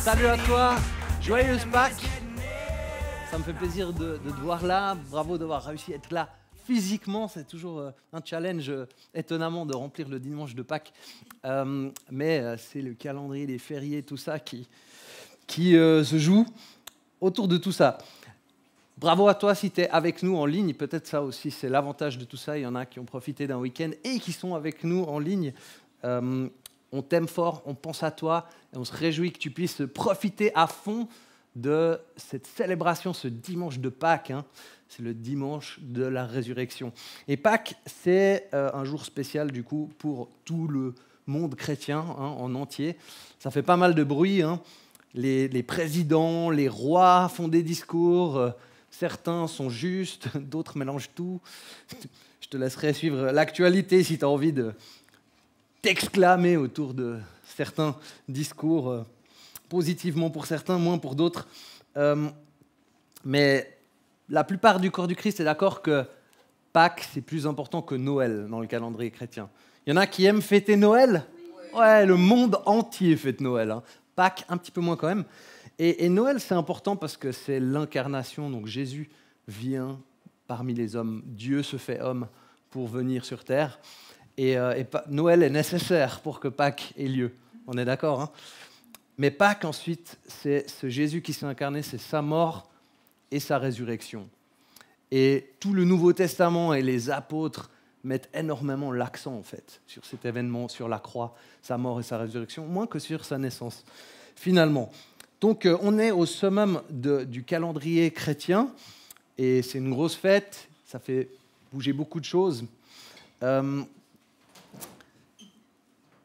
Salut à toi, joyeuse Pâques. Ça me fait plaisir de te voir là. Bravo d'avoir réussi à être là physiquement. C'est toujours un challenge étonnamment de remplir le dimanche de Pâques. Mais c'est le calendrier, les fériés, tout ça qui se joue autour de tout ça. Bravo à toi si tu es avec nous en ligne. Peut-être ça aussi, c'est l'avantage de tout ça. Il y en a qui ont profité d'un week-end et qui sont avec nous en ligne. On t'aime fort, on pense à toi et on se réjouit que tu puisses profiter à fond de cette célébration, ce dimanche de Pâques. C'est le dimanche de la résurrection. Et Pâques, c'est un jour spécial du coup pour tout le monde chrétien en entier. Ça fait pas mal de bruit. Les présidents, les rois font des discours. Certains sont justes, d'autres mélangent tout. Je te laisserai suivre l'actualité si tu as envie de t'exclamer autour de certains discours, positivement pour certains, moins pour d'autres. Mais la plupart du corps du Christ est d'accord que Pâques, c'est plus important que Noël dans le calendrier chrétien. Il y en a qui aiment fêter Noël. Ouais, le monde entier fête Noël. Pâques, un petit peu moins quand même. Et Noël, c'est important parce que c'est l'incarnation. Donc Jésus vient parmi les hommes. Dieu se fait homme pour venir sur terre. Et Noël est nécessaire pour que Pâques ait lieu. On est d'accord, Mais Pâques, ensuite, c'est ce Jésus qui s'est incarné, c'est sa mort et sa résurrection. Et tout le Nouveau Testament et les apôtres mettent énormément l'accent, en fait, sur cet événement, sur la croix, sa mort et sa résurrection, moins que sur sa naissance, finalement. Donc, on est au summum du calendrier chrétien, et c'est une grosse fête, ça fait bouger beaucoup de choses.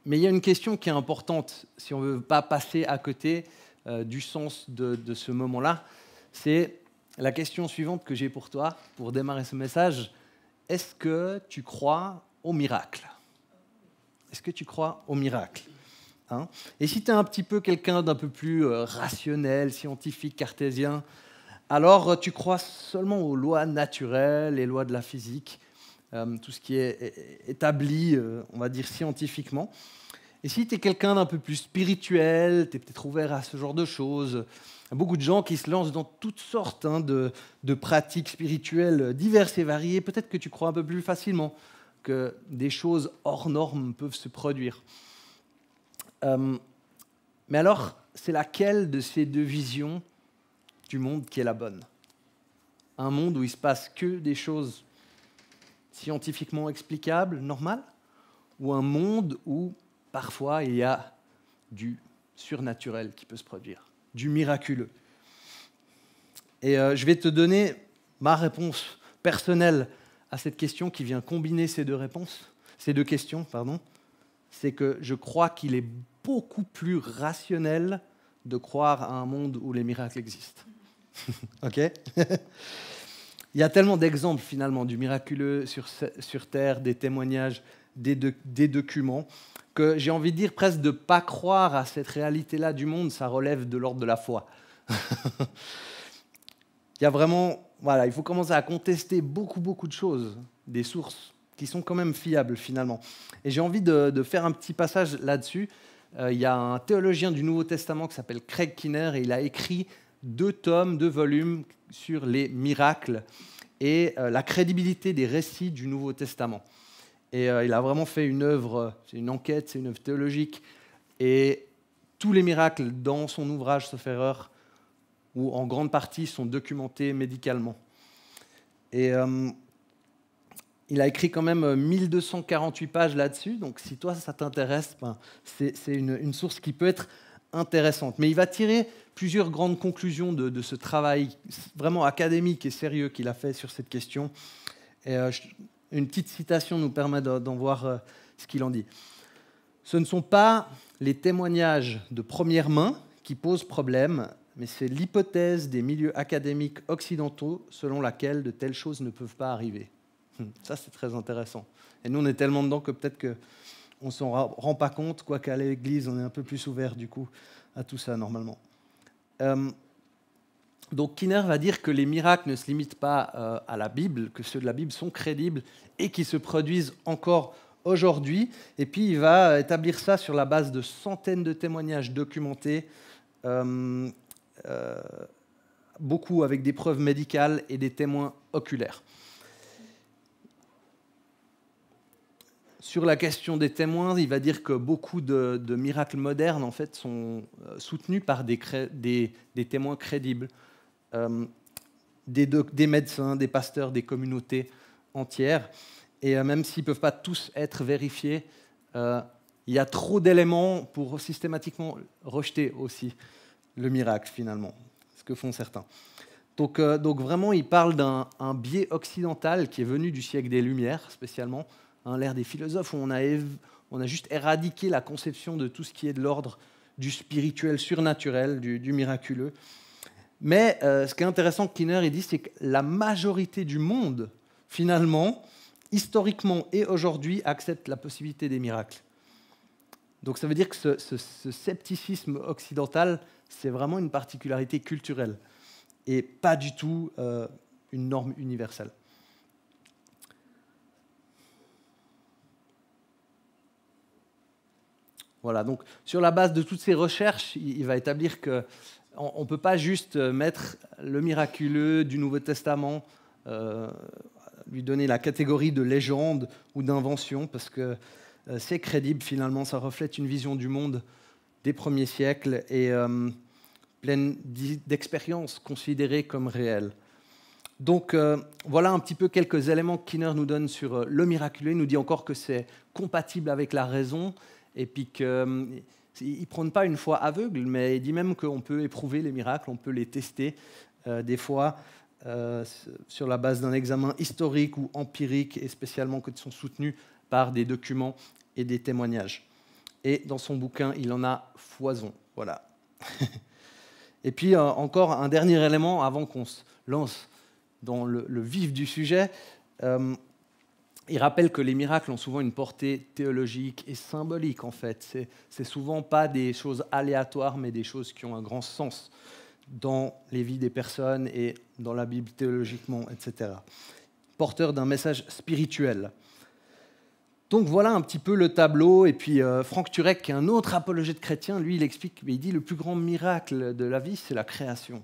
Mais il y a une question qui est importante, si on ne veut pas passer à côté du sens de ce moment-là. C'est la question suivante que j'ai pour toi, pour démarrer ce message. Est-ce que tu crois au miracle ? Est-ce que tu crois au miracle ? Et si tu es un petit peu quelqu'un d'un peu plus rationnel, scientifique, cartésien, alors tu crois seulement aux lois naturelles, les lois de la physique, tout ce qui est établi, on va dire, scientifiquement. Et si tu es quelqu'un d'un peu plus spirituel, tu es peut-être ouvert à ce genre de choses, il y a beaucoup de gens qui se lancent dans toutes sortes de pratiques spirituelles diverses et variées. Peut-être que tu crois un peu plus facilement que des choses hors normes peuvent se produire. Mais alors, c'est laquelle de ces deux visions du monde qui est la bonne ? Un monde où il ne se passe que des choses scientifiquement explicable, normal, ou un monde où parfois il y a du surnaturel qui peut se produire, du miraculeux. Et je vais te donner ma réponse personnelle à cette question qui vient combiner ces deux questions. C'est que je crois qu'il est beaucoup plus rationnel de croire à un monde où les miracles existent. Ok ? Il y a tellement d'exemples finalement du miraculeux sur Terre, des témoignages, des documents, que j'ai envie de dire presque de ne pas croire à cette réalité-là du monde, ça relève de l'ordre de la foi. Il y a vraiment, il faut commencer à contester beaucoup de choses, des sources qui sont quand même fiables finalement. Et j'ai envie de faire un petit passage là-dessus. Il y a un théologien du Nouveau Testament qui s'appelle Craig Keener et il a écrit 2 tomes, 2 volumes sur les miracles et la crédibilité des récits du Nouveau Testament. Et il a vraiment fait une œuvre, c'est une enquête, c'est une œuvre théologique. Et tous les miracles dans son ouvrage, sauf erreur, ou en grande partie, sont documentés médicalement. Et il a écrit quand même 1248 pages là-dessus. Donc si toi, ça t'intéresse, c'est une source qui peut être intéressante. Mais il va tirer plusieurs grandes conclusions de ce travail vraiment académique et sérieux qu'il a fait sur cette question. Et une petite citation nous permet d'en voir ce qu'il en dit. « Ce ne sont pas les témoignages de première main qui posent problème, mais c'est l'hypothèse des milieux académiques occidentaux selon laquelle de telles choses ne peuvent pas arriver. » Ça, c'est très intéressant. Et nous, on est tellement dedans que peut-être qu'on ne s'en rend pas compte, quoique à l'église, on est un peu plus ouvert du coup à tout ça normalement. Donc Keener va dire que les miracles ne se limitent pas à la Bible, que ceux de la Bible sont crédibles et qui se produisent encore aujourd'hui. Et puis il va établir ça sur la base de centaines de témoignages documentés beaucoup avec des preuves médicales et des témoins oculaires. Sur la question des témoins, il va dire que beaucoup de miracles modernes en fait, sont soutenus par des témoins crédibles, des médecins, des pasteurs, des communautés entières. Et même s'ils ne peuvent pas tous être vérifiés, il y a trop d'éléments pour systématiquement rejeter aussi le miracle, finalement, ce que font certains. Donc vraiment, il parle d'un biais occidental qui est venu du siècle des Lumières, spécialement, l'ère des philosophes, où on a juste éradiqué la conception de tout ce qui est de l'ordre du spirituel surnaturel, du miraculeux. Mais ce qui est intéressant que Skinner dit, c'est que la majorité du monde, finalement, historiquement et aujourd'hui, accepte la possibilité des miracles. Donc ça veut dire que ce scepticisme occidental, c'est vraiment une particularité culturelle et pas du tout une norme universelle. Voilà, donc sur la base de toutes ces recherches, il va établir qu'on ne peut pas juste mettre le miraculeux du Nouveau Testament, lui donner la catégorie de légende ou d'invention, parce que c'est crédible finalement, ça reflète une vision du monde des premiers siècles et pleine d'expériences considérées comme réelles. Donc voilà un petit peu quelques éléments que Skinner nous donne sur le miraculeux. Il nous dit encore que c'est compatible avec la raison et puis qu'il ne prône pas une foi aveugle, mais il dit même qu'on peut éprouver les miracles, on peut les tester des fois sur la base d'un examen historique ou empirique et spécialement quand ils sont soutenus par des documents et des témoignages. Et dans son bouquin, il en a foison. Voilà. Et puis encore un dernier élément avant qu'on se lance dans le vif du sujet. Il rappelle que les miracles ont souvent une portée théologique et symbolique, en fait. C'est souvent pas des choses aléatoires, mais des choses qui ont un grand sens dans les vies des personnes et dans la Bible théologiquement, etc. Porteur d'un message spirituel. Donc voilà un petit peu le tableau. Et puis Franck Turek, qui est un autre apologète chrétien, lui, il explique, il dit le plus grand miracle de la vie, c'est la création.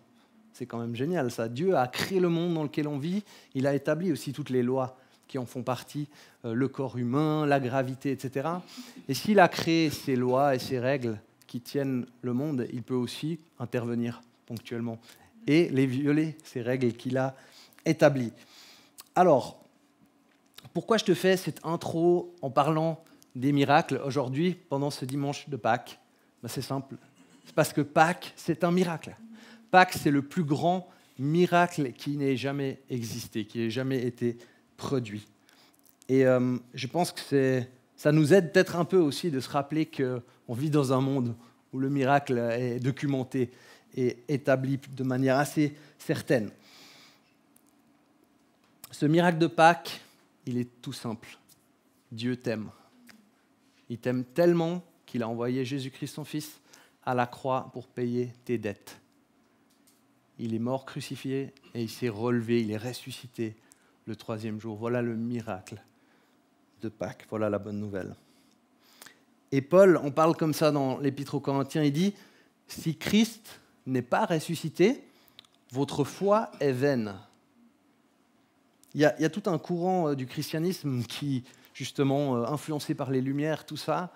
C'est quand même génial, ça. Dieu a créé le monde dans lequel on vit. Il a établi aussi toutes les lois qui en font partie, le corps humain, la gravité, etc. Et s'il a créé ces lois et ces règles qui tiennent le monde, il peut aussi intervenir ponctuellement et les violer, ces règles qu'il a établies. Alors, pourquoi je te fais cette intro en parlant des miracles aujourd'hui, pendant ce dimanche de Pâques? Ben, c'est simple, c'est parce que Pâques, c'est un miracle. Pâques, c'est le plus grand miracle qui n'ait jamais existé, qui n'ait jamais été produit. Et je pense que ça nous aide peut-être un peu aussi de se rappeler qu'on vit dans un monde où le miracle est documenté et établi de manière assez certaine. Ce miracle de Pâques, il est tout simple. Dieu t'aime. Il t'aime tellement qu'il a envoyé Jésus-Christ, son Fils, à la croix pour payer tes dettes. Il est mort crucifié et il s'est relevé, il est ressuscité le troisième jour. Voilà le miracle de Pâques. Voilà la bonne nouvelle. Et Paul, on parle comme ça dans l'Épître aux Corinthiens, il dit « Si Christ n'est pas ressuscité, votre foi est vaine. » Il y a tout un courant du christianisme qui, justement, influencé par les Lumières, tout ça,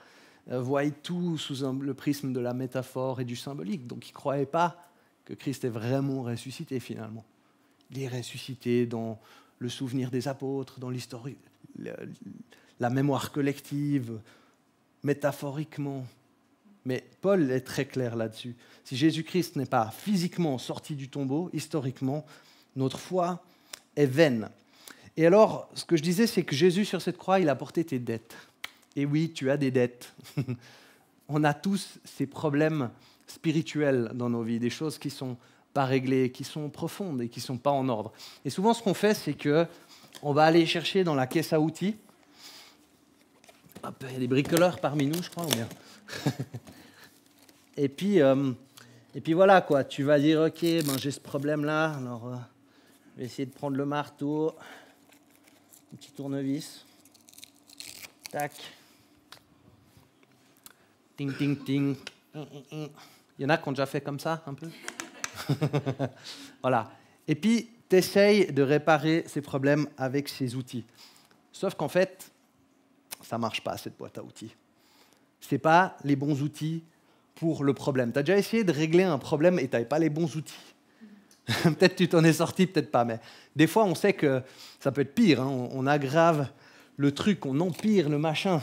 voit tout sous le prisme de la métaphore et du symbolique. Donc, ils ne croyaient pas que Christ est vraiment ressuscité, finalement. Il est ressuscité dans le souvenir des apôtres, dans l'histoire, la mémoire collective, métaphoriquement. Mais Paul est très clair là-dessus. Si Jésus-Christ n'est pas physiquement sorti du tombeau, historiquement, notre foi est vaine. Et alors, ce que je disais, c'est que Jésus, sur cette croix, il a porté tes dettes. Et oui, tu as des dettes. On a tous ces problèmes spirituels dans nos vies, des choses qui ne sont pas réglées, qui sont profondes et qui ne sont pas en ordre. Et souvent, ce qu'on fait, c'est qu'on va aller chercher dans la caisse à outils. Hop, il y a des bricoleurs parmi nous, je crois, ou bien. Et puis voilà, quoi. Tu vas dire, ok, j'ai ce problème-là, alors je vais essayer de prendre le marteau, un petit tournevis, tac, ting, ting, ting. Il Il y en a qui ont déjà fait comme ça, un peu? Voilà. Et puis, tu essayes de réparer ces problèmes avec ces outils. Sauf qu'en fait, ça ne marche pas, cette boîte à outils. Ce n'est pas les bons outils pour le problème. Tu as déjà essayé de régler un problème et tu n'avais pas les bons outils. Peut-être tu t'en es sorti, peut-être pas, mais des fois, on sait que ça peut être pire. Hein. On aggrave le truc, on empire le machin.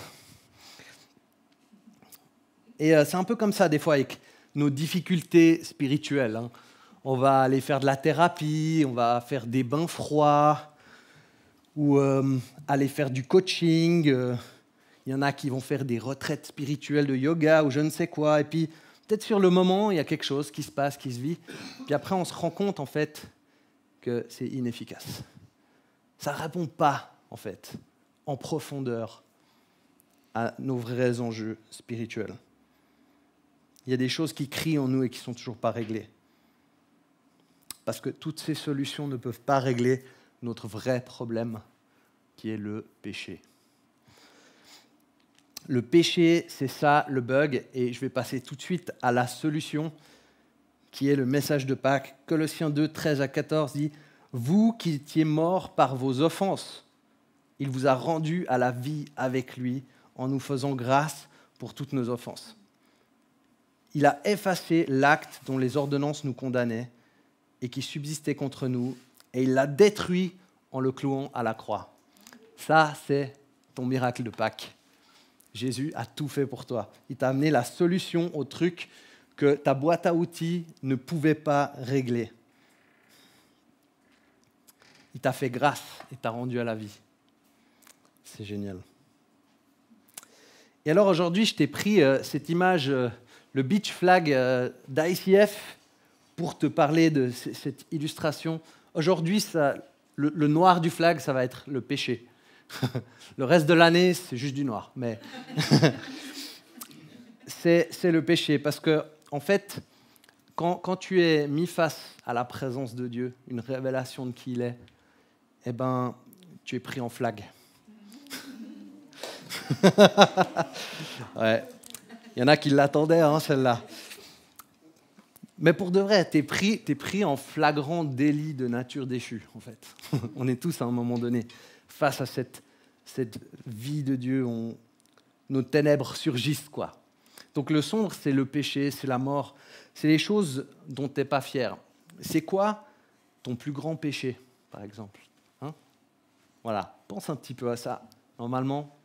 Et c'est un peu comme ça, des fois, avec nos difficultés spirituelles. Hein. On va aller faire de la thérapie, on va faire des bains froids, ou aller faire du coaching. Il y en a qui vont faire des retraites spirituelles de yoga ou je ne sais quoi. Et puis, peut-être sur le moment, il y a quelque chose qui se passe, qui se vit. Puis après, on se rend compte, en fait, que c'est inefficace. Ça ne répond pas, en fait, en profondeur à nos vrais enjeux spirituels. Il y a des choses qui crient en nous et qui ne sont toujours pas réglées. Parce que toutes ces solutions ne peuvent pas régler notre vrai problème, qui est le péché. Le péché, c'est ça le bug, et je vais passer tout de suite à la solution, qui est le message de Pâques. Colossiens 2, 13 à 14 dit « Vous qui étiez morts par vos offenses, il vous a rendus à la vie avec lui en nous faisant grâce pour toutes nos offenses. Il a effacé l'acte dont les ordonnances nous condamnaient et qui subsistait contre nous, et il l'a détruit en le clouant à la croix. » Ça, c'est ton miracle de Pâques. Jésus a tout fait pour toi. Il t'a amené la solution au truc que ta boîte à outils ne pouvait pas régler. Il t'a fait grâce et t'a rendu à la vie. C'est génial. Et alors aujourd'hui, je t'ai pris cette image, le beach flag d'ICF, pour te parler de cette illustration. Aujourd'hui, le noir du flag, ça va être le péché. Le reste de l'année, c'est juste du noir. Mais c'est le péché. Parce que, en fait, quand tu es mis face à la présence de Dieu, une révélation de qui il est, eh ben, tu es pris en flag. Ouais. Il y en a qui l'attendaient, hein, celle-là. Mais pour de vrai, t'es pris en flagrant délit de nature déchue, en fait. On est tous à un moment donné face à cette vie de Dieu, nos ténèbres surgissent, quoi. Donc le sombre, c'est le péché, c'est la mort, c'est les choses dont tu n'es pas fier. C'est quoi ton plus grand péché, par exemple, hein? Voilà, pense un petit peu à ça. Normalement,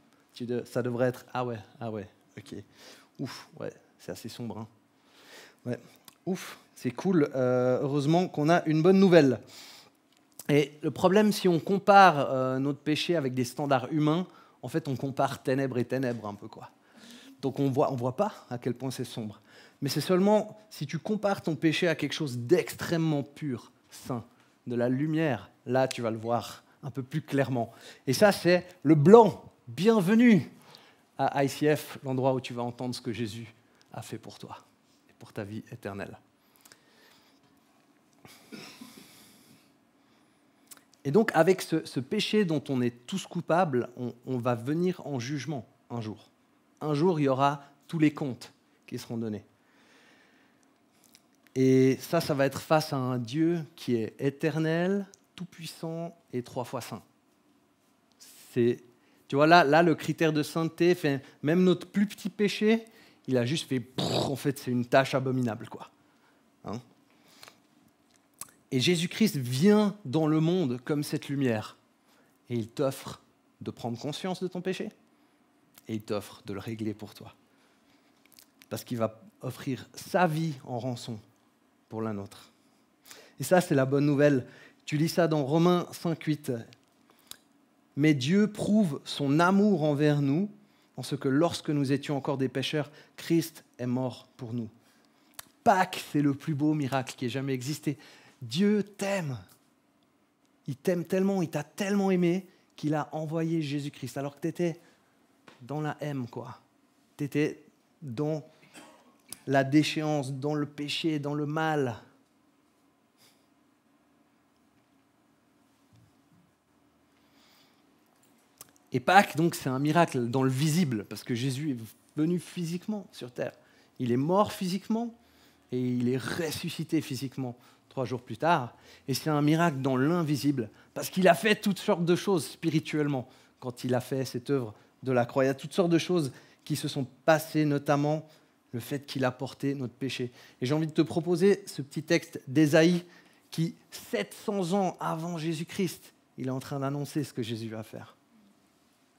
ça devrait être ah ouais, ok. Ouf, ouais, c'est assez sombre. Hein. Ouais. Ouf, c'est cool. Heureusement qu'on a une bonne nouvelle. Et le problème, si on compare notre péché avec des standards humains, en fait, on compare ténèbres et ténèbres un peu, quoi. Donc on voit pas à quel point c'est sombre. Mais c'est seulement si tu compares ton péché à quelque chose d'extrêmement pur, saint, de la lumière, là, tu vas le voir un peu plus clairement. Et ça, c'est le blanc. Bienvenue à ICF, l'endroit où tu vas entendre ce que Jésus a fait pour toi et pour ta vie éternelle. Et donc, avec ce péché dont on est tous coupables, on va venir en jugement un jour. Un jour, il y aura tous les comptes qui seront donnés. Et ça va être face à un Dieu qui est éternel, tout-puissant et 3 fois saint. Tu vois, là, le critère de sainteté, fait, même notre plus petit péché, il a juste fait, en fait, c'est une tâche abominable, quoi. Hein? Et Jésus-Christ vient dans le monde comme cette lumière. Et il t'offre de prendre conscience de ton péché. Et il t'offre de le régler pour toi. Parce qu'il va offrir sa vie en rançon pour la nôtre. Et ça, c'est la bonne nouvelle. Tu lis ça dans Romains 5,8. Mais Dieu prouve son amour envers nous en ce que lorsque nous étions encore des pécheurs, Christ est mort pour nous. Pâques, c'est le plus beau miracle qui ait jamais existé. Dieu t'aime. Il t'aime tellement, il t'a tellement aimé qu'il a envoyé Jésus-Christ. Alors que tu étais dans la haine, quoi. Tu étais dans la déchéance, dans le péché, dans le mal. Et Pâques, donc, c'est un miracle dans le visible, parce que Jésus est venu physiquement sur terre. Il est mort physiquement, et il est ressuscité physiquement 3 jours plus tard. Et c'est un miracle dans l'invisible, parce qu'il a fait toutes sortes de choses spirituellement quand il a fait cette œuvre de la croix. Il y a toutes sortes de choses qui se sont passées, notamment le fait qu'il a porté notre péché. Et j'ai envie de te proposer ce petit texte d'Ésaïe qui, 700 ans avant Jésus-Christ, il est en train d'annoncer ce que Jésus va faire.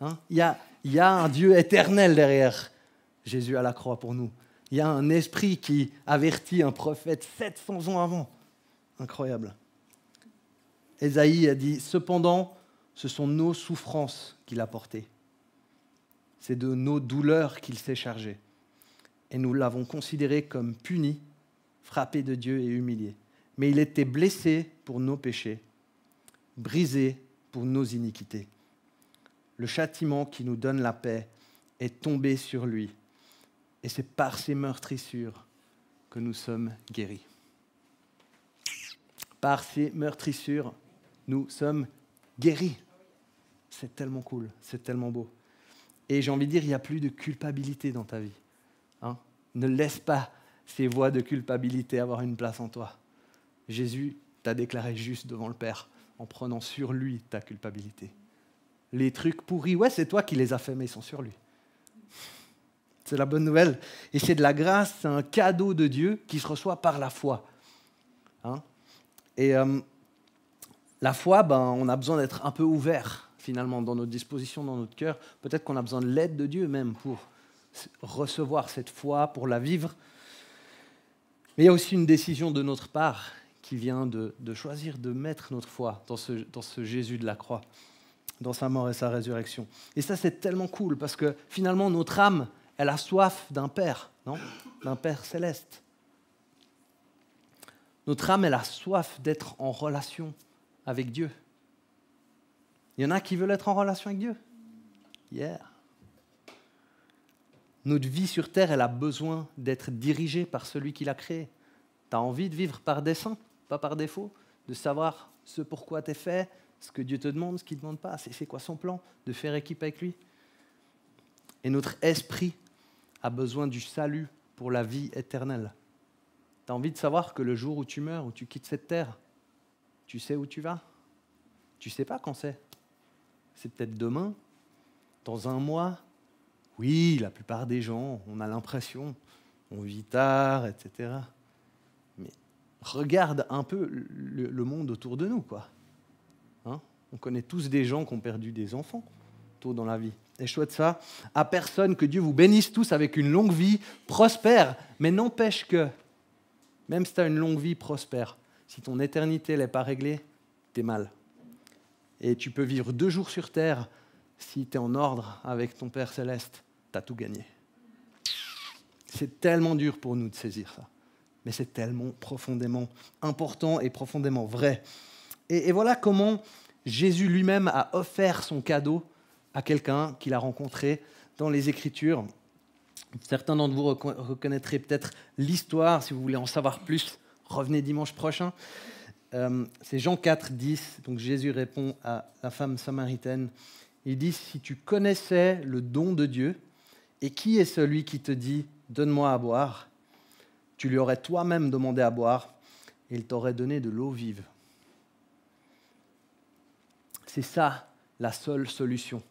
Hein? Il y a un Dieu éternel derrière Jésus à la croix pour nous. Il y a un esprit qui avertit un prophète 700 ans avant. Incroyable. Ésaïe a dit « Cependant, ce sont nos souffrances qu'il a portées. C'est de nos douleurs qu'il s'est chargé. Et nous l'avons considéré comme puni, frappé de Dieu et humilié. Mais il était blessé pour nos péchés, brisé pour nos iniquités. Le châtiment qui nous donne la paix est tombé sur lui. Et c'est par ses meurtrissures que nous sommes guéris. » Par ses meurtrissures, nous sommes guéris. C'est tellement cool, c'est tellement beau. Et j'ai envie de dire, il n'y a plus de culpabilité dans ta vie. Hein? Ne laisse pas ces voies de culpabilité avoir une place en toi. Jésus t'a déclaré juste devant le Père en prenant sur lui ta culpabilité. Les trucs pourris, ouais, c'est toi qui les as faits, mais ils sont sur lui. C'est la bonne nouvelle. Et c'est de la grâce, c'est un cadeau de Dieu qui se reçoit par la foi. Hein? Et la foi, on a besoin d'être un peu ouvert, finalement, dans notre disposition, dans notre cœur. Peut-être qu'on a besoin de l'aide de Dieu même pour recevoir cette foi, pour la vivre. Mais il y a aussi une décision de notre part qui vient de choisir de mettre notre foi dans ce Jésus de la croix, dans sa mort et sa résurrection. Et ça, c'est tellement cool, parce que finalement, notre âme, elle a soif d'un Père, non? D'un Père céleste. Notre âme, elle a soif d'être en relation avec Dieu. Il y en a qui veulent être en relation avec Dieu. Yeah. Notre vie sur terre, elle a besoin d'être dirigée par celui qui l'a créée. Tu as envie de vivre par dessein, pas par défaut, de savoir ce pourquoi tu es fait, ce que Dieu te demande, ce qu'il ne demande pas, c'est quoi son plan, de faire équipe avec lui. Et notre esprit a besoin du salut pour la vie éternelle. Tu as envie de savoir que le jour où tu meurs, où tu quittes cette terre, tu sais où tu vas? Tu ne sais pas quand c'est. C'est peut-être demain, dans un mois. Oui, la plupart des gens, on a l'impression, on vit tard, etc. Mais regarde un peu le monde autour de nous, quoi. Hein? On connaît tous des gens qui ont perdu des enfants tôt dans la vie. Et je souhaite ça à personne, que Dieu vous bénisse tous avec une longue vie prospère. Mais n'empêche que, même si tu as une longue vie prospère, si ton éternité n'est pas réglée, tu es mal. Et tu peux vivre 2 jours sur terre, si tu es en ordre avec ton Père Céleste, tu as tout gagné. C'est tellement dur pour nous de saisir ça, mais c'est tellement profondément important et profondément vrai. Et voilà comment Jésus lui-même a offert son cadeau à quelqu'un qu'il a rencontré dans les Écritures. Certains d'entre vous reconnaîtraient peut-être l'histoire. Si vous voulez en savoir plus, revenez dimanche prochain. C'est Jean 4, 10. Donc Jésus répond à la femme samaritaine. Il dit « Si tu connaissais le don de Dieu, et qui est celui qui te dit « Donne-moi à boire », tu lui aurais toi-même demandé à boire, et il t'aurait donné de l'eau vive. » C'est ça la seule solution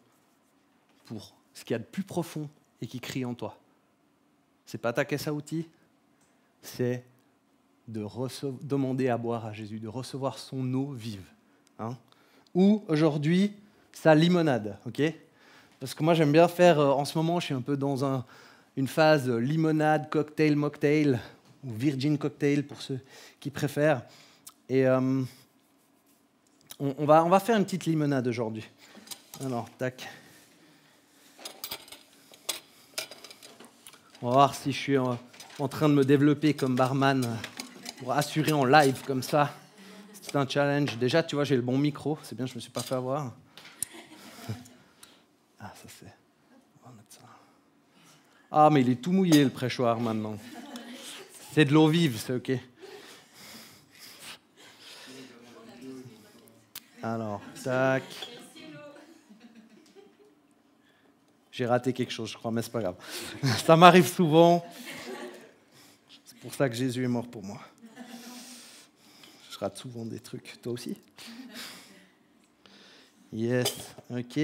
pour ce qu'il y a de plus profond et qui crie en toi. Ce n'est pas ta caisse à outils, c'est de demander à boire à Jésus, de recevoir son eau vive. Hein? Ou aujourd'hui, sa limonade. Okay, parce que moi, j'aime bien faire, en ce moment, je suis un peu dans une phase limonade, cocktail, mocktail, ou virgin cocktail pour ceux qui préfèrent. Et on va faire une petite limonade aujourd'hui. Alors, tac. On va voir si je suis en train de me développer comme barman pour assurer en live comme ça. C'est un challenge. Déjà, tu vois, j'ai le bon micro. C'est bien, je ne me suis pas fait avoir. Ah, ça c'est... On va mettre ça. Ah, mais il est tout mouillé, le préchoir, maintenant. C'est de l'eau vive, c'est OK. Alors, tac. J'ai raté quelque chose, je crois, mais c'est pas grave. Ça m'arrive souvent. pour ça que Jésus est mort pour moi. Je rate souvent des trucs. Toi aussi? Yes, ok.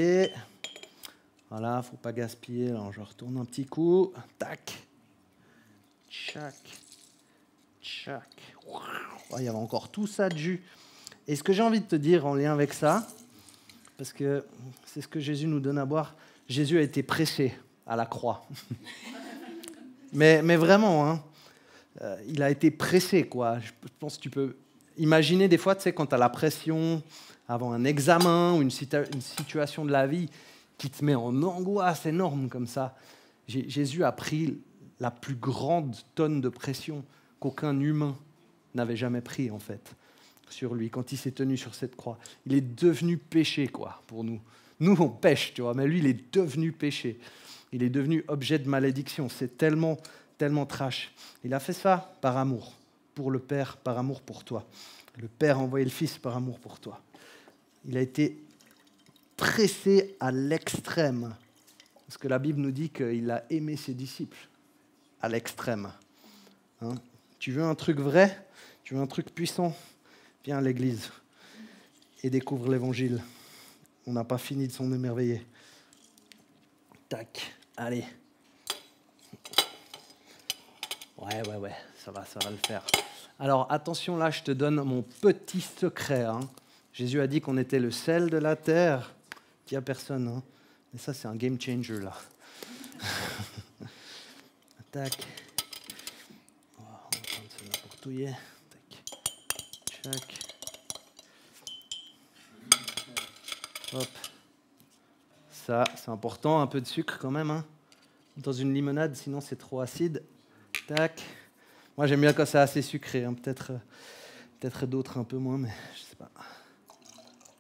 Voilà, faut pas gaspiller. Alors, je retourne un petit coup. Tac. Tchac. Tchac. Oh, il y avait encore tout ça de jus. Et ce que j'ai envie de te dire en lien avec ça, parce que c'est ce que Jésus nous donne à boire, Jésus a été pressé à la croix. mais vraiment, hein, il a été pressé, quoi. Je pense que tu peux imaginer des fois, tu sais, quand tu as la pression avant un examen ou une situation de la vie qui te met en angoisse énorme comme ça. Jésus a pris la plus grande tonne de pression qu'aucun humain n'avait jamais pris, en fait, sur lui, quand il s'est tenu sur cette croix. Il est devenu péché, quoi, pour nous. Nous, on pêche, tu vois, mais lui, il est devenu péché. Il est devenu objet de malédiction. C'est tellement, tellement trash. Il a fait ça par amour pour le Père, par amour pour toi. Le Père a envoyé le Fils par amour pour toi. Il a été pressé à l'extrême. Parce que la Bible nous dit qu'il a aimé ses disciples à l'extrême. Hein? Tu veux un truc vrai? Tu veux un truc puissant? Viens à l'église et découvre l'évangile. On n'a pas fini de s'en émerveiller. Tac, allez. Ouais, ça va le faire. Alors, attention, là, je te donne mon petit secret. Hein. Jésus a dit qu'on était le sel de la terre. Il n'y a personne. Hein. Mais ça, c'est un game changer, là. Tac. Oh, on va prendre celle-là pour touiller. Tac. Tac. Hop. Ça, c'est important, un peu de sucre quand même. Hein. Dans une limonade, sinon c'est trop acide. Tac. Moi, j'aime bien quand c'est assez sucré. Hein. Peut-être d'autres un peu moins, mais je sais pas.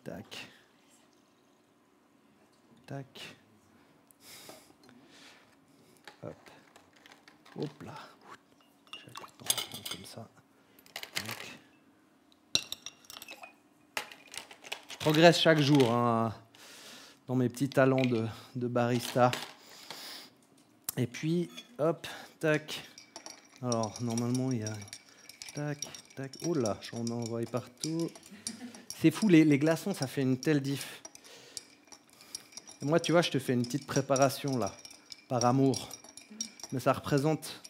Tac. Tac. Hop. Hop là. Chaque temps, comme ça. Tac. Je progresse chaque jour hein, dans mes petits talents de barista. Et puis, hop, tac. Alors, normalement, il y a... Tac, tac. Oh là, j'en envoie partout. C'est fou, les glaçons, ça fait une telle diff. Et moi, tu vois, je te fais une petite préparation, là, par amour. Mais ça représente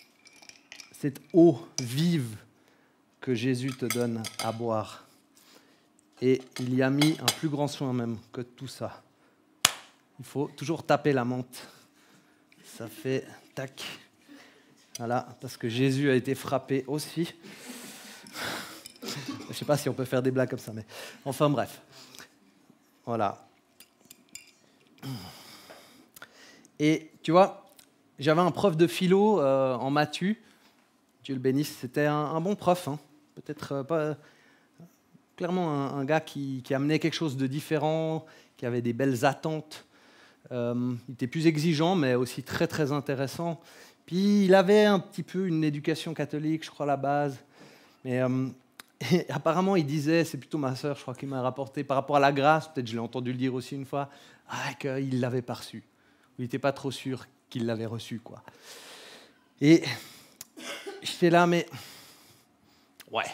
cette eau vive que Jésus te donne à boire. Et il y a mis un plus grand soin même que tout ça. Il faut toujours taper la menthe. Ça fait tac. Voilà, parce que Jésus a été frappé aussi. Je ne sais pas si on peut faire des blagues comme ça, mais enfin bref. Voilà. Et tu vois, j'avais un prof de philo en Mathu. Dieu le bénisse, c'était un bon prof. Hein. Peut-être pas... Clairement un gars qui amenait quelque chose de différent, qui avait des belles attentes. Il était plus exigeant, mais aussi très, très intéressant. Puis il avait un petit peu une éducation catholique, je crois, à la base. Mais et apparemment, il disait, c'est plutôt ma sœur, je crois, qui m'a rapporté, par rapport à la grâce, peut-être je l'ai entendu le dire aussi une fois, qu'il ne l'avait pas reçu. Il n'était pas trop sûr qu'il l'avait reçu, quoi. Et j'étais là, mais... Ouais.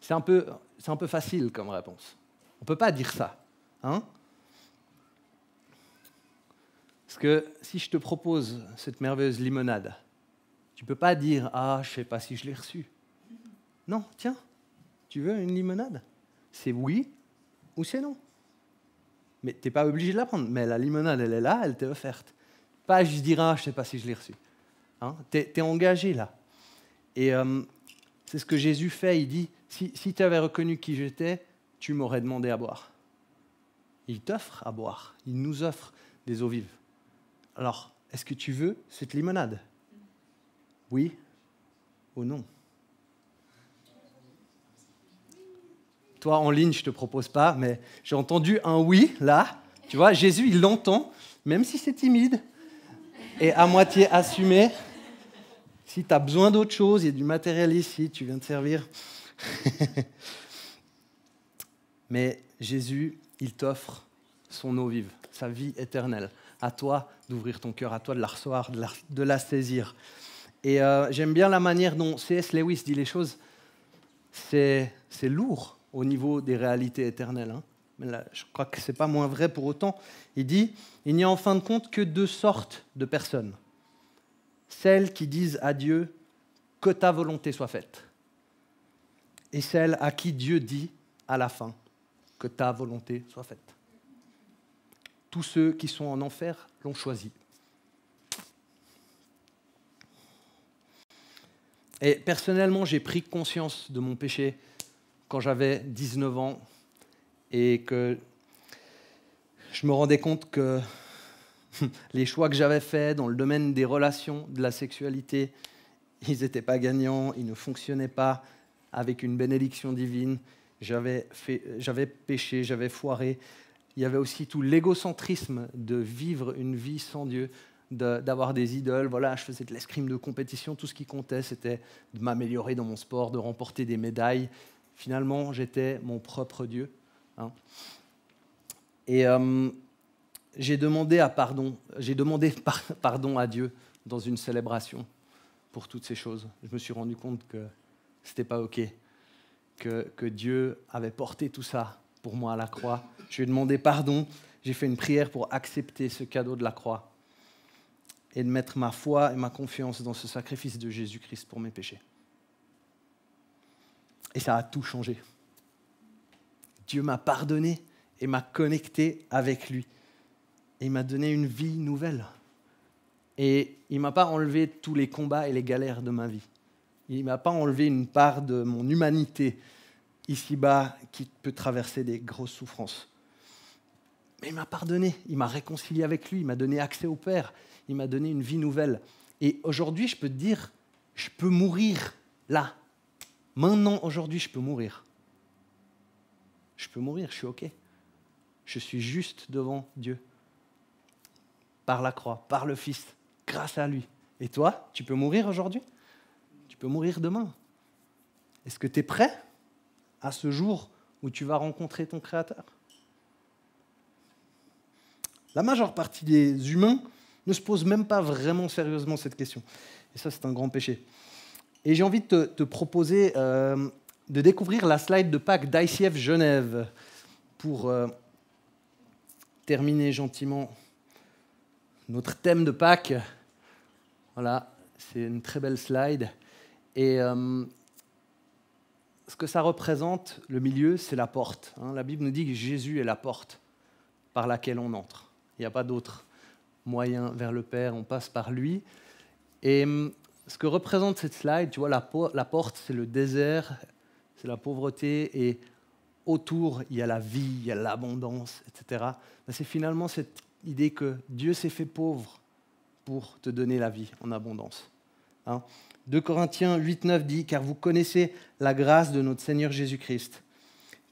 C'est un peu facile comme réponse. On ne peut pas dire ça. Hein? Parce que si je te propose cette merveilleuse limonade, tu ne peux pas dire « Ah, je ne sais pas si je l'ai reçue. » Non, tiens, tu veux une limonade? C'est oui ou c'est non. Mais tu n'es pas obligé de la prendre. Mais la limonade, elle est là, elle t'est offerte. Pas juste dire « Ah, je ne sais pas si je l'ai reçue. Hein? » Tu es engagé là. Et c'est ce que Jésus fait. Il dit « Si tu avais reconnu qui j'étais, tu m'aurais demandé à boire. » Il t'offre à boire. Il nous offre des eaux vives. Alors, est-ce que tu veux cette limonade? Oui ou non? Toi, en ligne, je ne te propose pas, mais j'ai entendu un oui, là. Tu vois, Jésus, il l'entend, même si c'est timide et à moitié assumé. Si tu as besoin d'autre chose, il y a du matériel ici, tu viens te servir. Mais Jésus, il t'offre son eau vive, sa vie éternelle. À toi d'ouvrir ton cœur, à toi de la recevoir, de la saisir. Et j'aime bien la manière dont C.S. Lewis dit les choses. C'est lourd au niveau des réalités éternelles. Hein. Mais là, je crois que ce n'est pas moins vrai pour autant. Il dit, il n'y a en fin de compte que deux sortes de personnes. Celles qui disent à Dieu, que ta volonté soit faite. Et celles à qui Dieu dit, à la fin, que ta volonté soit faite. Tous ceux qui sont en enfer l'ont choisi. Et personnellement, j'ai pris conscience de mon péché quand j'avais 19 ans et que je me rendais compte que les choix que j'avais faits dans le domaine des relations, de la sexualité, ils n'étaient pas gagnants, ils ne fonctionnaient pas avec une bénédiction divine. J'avais péché, j'avais foiré. Il y avait aussi tout l'égocentrisme de vivre une vie sans Dieu, d'avoir des idoles. Voilà, je faisais de l'escrime de compétition. Tout ce qui comptait, c'était de m'améliorer dans mon sport, de remporter des médailles. Finalement, j'étais mon propre Dieu. Hein. Et j'ai demandé pardon à Dieu dans une célébration pour toutes ces choses. Je me suis rendu compte que ce n'était pas OK, que Dieu avait porté tout ça pour moi à la croix. Je lui ai demandé pardon. J'ai fait une prière pour accepter ce cadeau de la croix et de mettre ma foi et ma confiance dans ce sacrifice de Jésus-Christ pour mes péchés. Et ça a tout changé. Dieu m'a pardonné et m'a connecté avec lui. Et il m'a donné une vie nouvelle. Et il ne m'a pas enlevé tous les combats et les galères de ma vie. Il ne m'a pas enlevé une part de mon humanité ici-bas qui peut traverser des grosses souffrances. Mais il m'a pardonné, il m'a réconcilié avec lui, il m'a donné accès au Père, il m'a donné une vie nouvelle. Et aujourd'hui, je peux te dire, je peux mourir là. Maintenant, aujourd'hui, je peux mourir. Je peux mourir, je suis OK. Je suis juste devant Dieu. Par la croix, par le Fils, grâce à lui. Et toi, tu peux mourir aujourd'hui? Tu peux mourir demain. Est-ce que tu es prêt à ce jour où tu vas rencontrer ton Créateur? La majeure partie des humains ne se posent même pas vraiment sérieusement cette question. Et ça, c'est un grand péché. Et j'ai envie de te proposer de découvrir la slide de Pâques d'ICF Genève pour terminer gentiment notre thème de Pâques. Voilà, c'est une très belle slide. Et ce que ça représente, le milieu, c'est la porte. Hein. La Bible nous dit que Jésus est la porte par laquelle on entre. Il n'y a pas d'autre moyen vers le Père, on passe par lui. Et ce que représente cette slide, tu vois, la porte, c'est le désert, c'est la pauvreté, et autour, il y a la vie, il y a l'abondance, etc. Mais c'est finalement cette idée que Dieu s'est fait pauvre pour te donner la vie en abondance. Hein. 2 Corinthiens 8-9 dit « Car vous connaissez la grâce de notre Seigneur Jésus-Christ,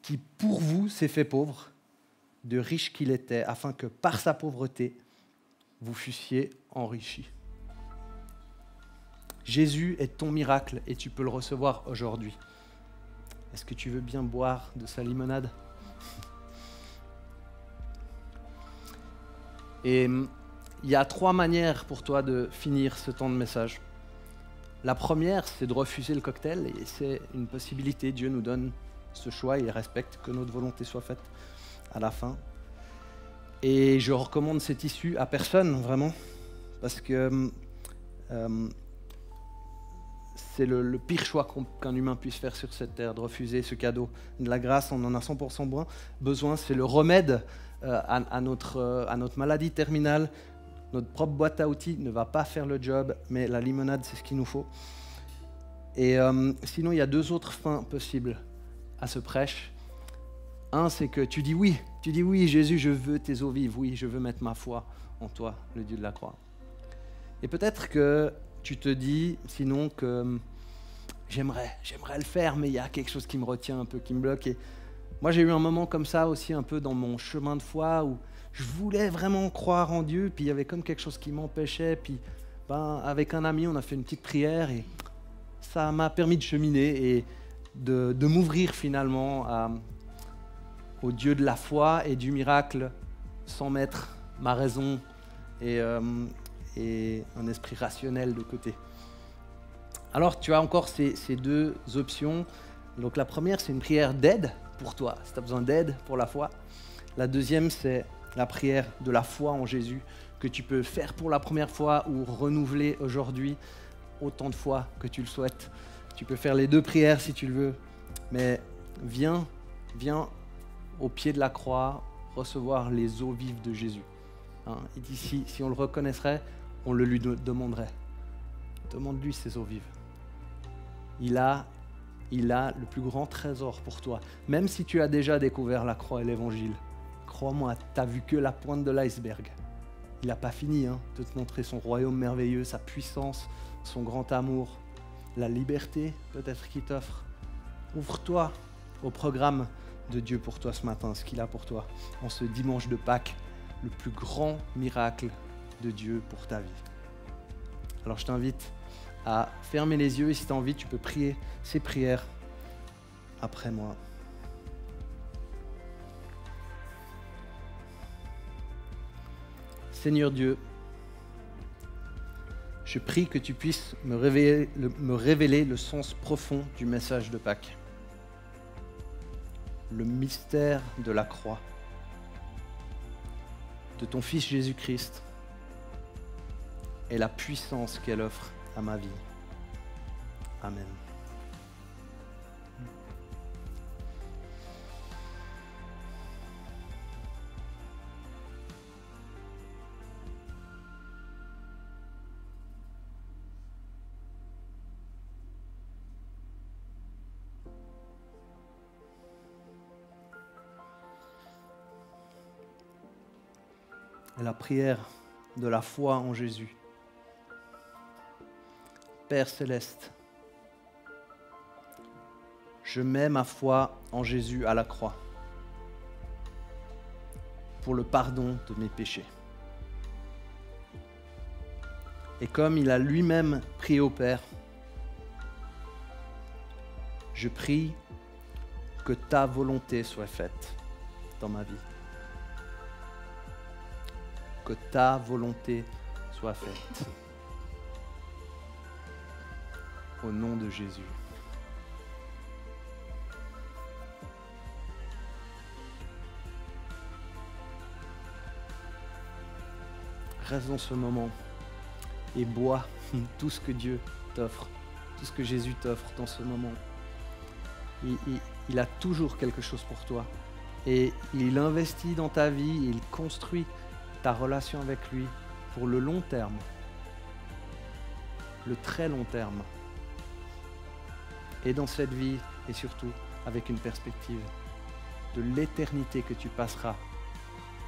qui pour vous s'est fait pauvre, de riche qu'il était, afin que par sa pauvreté, vous fussiez enrichis. » Jésus est ton miracle et tu peux le recevoir aujourd'hui. Est-ce que tu veux bien boire de sa limonade? Et il y a 3 manières pour toi de finir ce temps de message. La première, c'est de refuser le cocktail, et c'est une possibilité. Dieu nous donne ce choix, il respecte que notre volonté soit faite à la fin. Et je recommande cette issue à personne, vraiment, parce que c'est le pire choix qu'un humain puisse faire sur cette terre, de refuser ce cadeau de la grâce. On en a 100% besoin. C'est le remède à notre maladie terminale. Notre propre boîte à outils ne va pas faire le job, mais la limonade, c'est ce qu'il nous faut. Et sinon, il y a 2 autres fins possibles à ce prêche. Un, c'est que tu dis oui, Jésus, je veux tes eaux vives, oui, je veux mettre ma foi en toi, le Dieu de la croix. Et peut-être que tu te dis, sinon, que j'aimerais le faire, mais il y a quelque chose qui me retient un peu, qui me bloque. Et moi, j'ai eu un moment comme ça aussi, un peu dans mon chemin de foi, où je voulais vraiment croire en Dieu, puis il y avait comme quelque chose qui m'empêchait. Puis, avec un ami, on a fait une petite prière, et ça m'a permis de cheminer et de m'ouvrir finalement au Dieu de la foi et du miracle, sans mettre ma raison et un esprit rationnel de côté. Alors, tu as encore ces deux options. Donc, la première, c'est une prière d'aide pour toi, si tu as besoin d'aide pour la foi. La deuxième, c'est la prière de la foi en Jésus, que tu peux faire pour la première fois ou renouveler aujourd'hui autant de fois que tu le souhaites. Tu peux faire les deux prières si tu le veux, mais viens au pied de la croix recevoir les eaux vives de Jésus. Hein, il dit si on le reconnaîtrait, on le lui demanderait. Demande-lui ces eaux vives. Il a le plus grand trésor pour toi. Même si tu as déjà découvert la croix et l'évangile, crois-moi, tu n'as vu que la pointe de l'iceberg. Il n'a pas fini de te montrer son royaume merveilleux, sa puissance, son grand amour, la liberté peut-être qu'il t'offre. Ouvre-toi au programme de Dieu pour toi ce matin, ce qu'il a pour toi en ce dimanche de Pâques, le plus grand miracle de Dieu pour ta vie. Alors je t'invite à fermer les yeux et si tu as envie, tu peux prier ces prières après moi. Seigneur Dieu, je prie que tu puisses me révéler le sens profond du message de Pâques, le mystère de la croix, de ton Fils Jésus-Christ et la puissance qu'elle offre à ma vie. Amen. Et la prière de la foi en Jésus. Père céleste, je mets ma foi en Jésus à la croix pour le pardon de mes péchés. Et comme il a lui-même prié au Père, je prie que ta volonté soit faite dans ma vie. Que ta volonté soit faite. Au nom de Jésus. Reste dans ce moment et bois tout ce que Dieu t'offre, tout ce que Jésus t'offre dans ce moment. Il a toujours quelque chose pour toi et il investit dans ta vie, il construit ta relation avec lui pour le long terme, le très long terme. Et dans cette vie, et surtout avec une perspective de l'éternité que tu passeras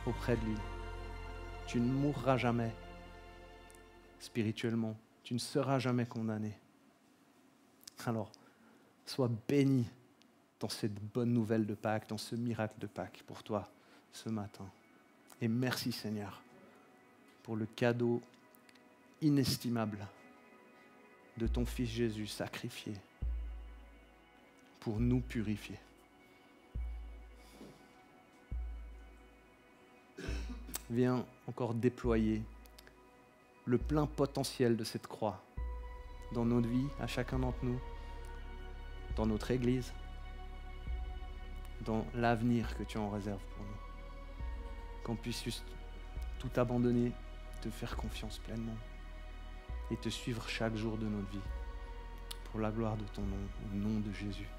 auprès de lui. Tu ne mourras jamais spirituellement, tu ne seras jamais condamné. Alors, sois béni dans cette bonne nouvelle de Pâques, dans ce miracle de Pâques pour toi ce matin. Et merci Seigneur pour le cadeau inestimable de ton Fils Jésus sacrifié pour nous purifier. Viens encore déployer le plein potentiel de cette croix dans notre vie, à chacun d'entre nous, dans notre Église, dans l'avenir que tu en réserves pour nous. Qu'on puisse juste tout abandonner, te faire confiance pleinement et te suivre chaque jour de notre vie pour la gloire de ton nom, au nom de Jésus.